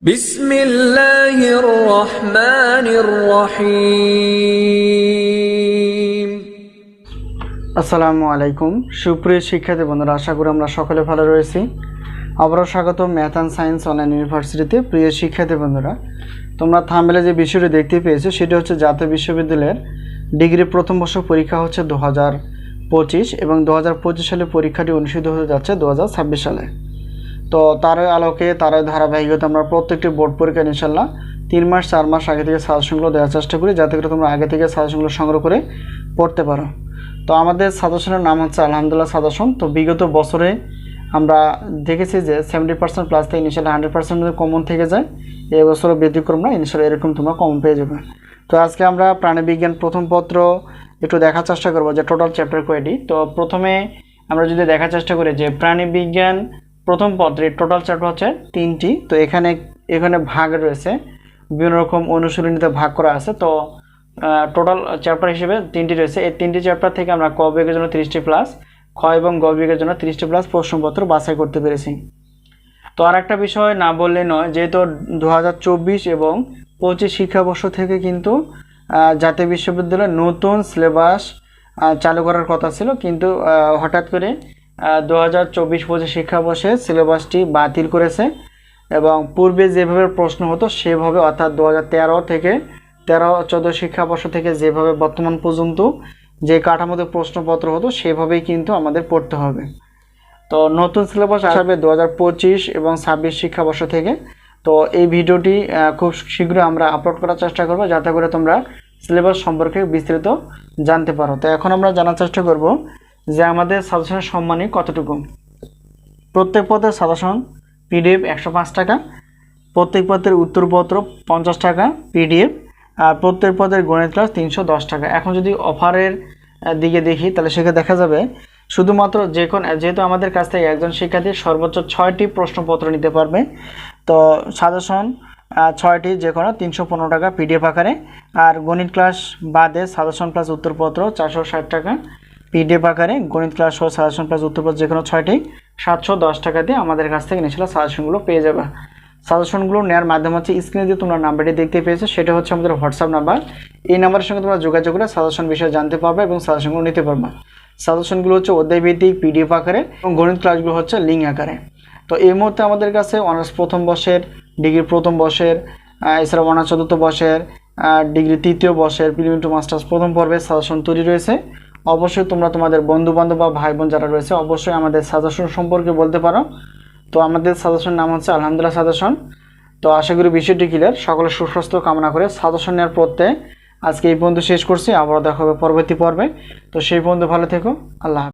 বিসমিল্লাহির রহমানির রহিম। আসসালামু আলাইকুম সুপ্রিয় শিক্ষার্থী বন্ধুরা, আশা করি আমরা সকলে ভালো রয়েছি। আবারও স্বাগত ম্যাথ অ্যান্ড সায়েন্স অনলাইন ইউনিভার্সিটিতে। প্রিয় শিক্ষার্থী বন্ধুরা, তোমরা থাম্বনেলে যে বিষয়টি দেখতে পেয়েছো সেটি হচ্ছে জাতীয় বিশ্ববিদ্যালয়ের ডিগ্রি প্রথম বর্ষ পরীক্ষা হচ্ছে 2025 এবং 2025 সালে পরীক্ষাটি অনুষ্ঠিত হতে যাচ্ছে 2026 সালে। তো তারই আলোকে তারই ধারাবাহিকতা আমরা প্রত্যেকটি বোর্ড পরীক্ষা ইনশাল্লাহ 3 মাস 4 মাস আগে থেকে সাজেশনগুলো দেওয়ার চেষ্টা করি, যাতে করে তোমরা আগে থেকে সাজেশনগুলো সংগ্রহ করে পড়তে পারো। তো আমাদের সাজেশনের নাম হচ্ছে আলহামদুলিল্লাহ সাজেশন। তো বিগত বছরে আমরা দেখেছি যে 70% প্লাস থেকে ইনশাল্লাহ 100% কমন থেকে যায়। এই বছরও ব্যতিক্রম না, ইনশাল্লাহ এরকম তোমরা কমন পেয়ে যাবে। তো আজকে আমরা প্রাণীবিজ্ঞান প্রথম পত্র একটু দেখার চেষ্টা করবো যে টোটাল চ্যাপ্টার কয়টি। তো প্রথমে আমরা যদি দেখার চেষ্টা করি যে প্রাণীবিজ্ঞান প্রথম পত্রের টোটাল চ্যাপ্টার হচ্ছে 3টি। তো এখানে ভাগ রয়েছে, বিভিন্ন রকম অনুশীলনীতে ভাগ করা আছে। তো টোটাল চ্যাপ্টার হিসেবে 3টি রয়েছে। এই 3টি চ্যাপ্টার থেকে আমরা ক বিভাগের জন্য 30টি প্লাস, খ এবং গ বিভাগের জন্য 30টি প্লাস প্রশ্নপত্র বাছাই করতে পেরেছি। তো আর একটা বিষয় না বললে নয়, যেহেতু 2024 এবং 25 শিক্ষাবর্ষ থেকে কিন্তু জাতীয় বিশ্ববিদ্যালয়ের নতুন সিলেবাস চালু করার কথা ছিল, কিন্তু হঠাৎ করে 2024-25 শিক্ষাবর্ষে সিলেবাসটি বাতিল করেছে এবং পূর্বে যেভাবে প্রশ্ন হতো সেভাবে, অর্থাৎ 2013 থেকে 13-14 শিক্ষাবর্ষ থেকে যেভাবে বর্তমান পর্যন্ত যে কাঠামোতে প্রশ্নপত্র হতো সেভাবেই কিন্তু আমাদের পড়তে হবে। তো নতুন সিলেবাস আসবে 2025 এবং 26 শিক্ষাবর্ষ থেকে। তো এই ভিডিওটি খুব শীঘ্রই আমরা আপলোড করার চেষ্টা করব, যাতে করে তোমরা সিলেবাস সম্পর্কে বিস্তারিত জানতে পারো। তো এখন আমরা জানার চেষ্টা করব যে আমাদের সাজেশনের সম্মানী কতটুকু। প্রত্যেক পদের সাজেশন পিডিএফ 105 টাকা, প্রত্যেক পদের উত্তরপত্র 50 টাকা পিডিএফ, আর প্রত্যেক পদের গণিত ক্লাস 310 টাকা। এখন যদি অফারের দিকে দেখি তাহলে সেখানে দেখা যাবে শুধুমাত্র যেহেতু আমাদের কাছ থেকে একজন শিক্ষার্থী সর্বোচ্চ 6টি প্রশ্নপত্র নিতে পারবে। তো সাজেশন 6টি যে কোনো 315 টাকা পিডিএফ আকারে, আর গণিত ক্লাস বাদে সাজেশন প্লাস উত্তরপত্র 460 টাকা পিডিএফ আকারে, গণিত ক্লাস সহ সাজেশন প্লাস উত্তরপত্র যে কোনো 6টি 710 টাকা দিয়ে আমাদের কাছ থেকে ইনশাআল্লাহ সাজেশনগুলো পেয়ে যাবে। সাজেশনগুলো নেওয়ার মাধ্যম হচ্ছে স্ক্রিনে যে তোমরা নাম্বারটি দেখতে পেয়েছো সেটা হচ্ছে আমাদের হোয়াটসঅ্যাপ নাম্বার। এই নাম্বারের সঙ্গে তোমরা যোগাযোগ করে সাজেশন বিষয়ে জানতে পারবে এবং সাজেশনগুলো নিতে পারবে। সাজেশনগুলো হচ্ছে অধ্যায়ভিত্তিক পিডিএফ আকারে এবং গণিত ক্লাসগুলো হচ্ছে লিঙ্ক আকারে। তো এই মুহূর্তে আমাদের কাছে অনার্স প্রথম বর্ষের, ডিগ্রি প্রথম বর্ষের, এছাড়া অনার্স চতুর্থ বর্ষের, ডিগ্রি তৃতীয় বর্ষের, প্রিলিমিনারি টু মাস্টার্স প্রথম পর্বের সাজেশন তৈরি রয়েছে। অবশ্যই তোমরা তোমাদের বন্ধুবান্ধব বা ভাই বোন যারা রয়েছে অবশ্যই আমাদের সাজেশন সম্পর্কে বলতে পারো। তো আমাদের সাজেশন নাম হচ্ছে আলহামদুলিল্লাহ সাজেশন। তো আশা করি বিষয়টি ক্লিয়ার। সকলের সুস্বাস্থ্য কামনা করে সাজেশন নেওয়ার পড়তে আজকে এই পর্যন্ত শেষ করছি। আবারও দেখা হবে পরবর্তী পর্বে। তো সেই পর্যন্ত ভালো থেকো। আল্লাহ হাফেজ।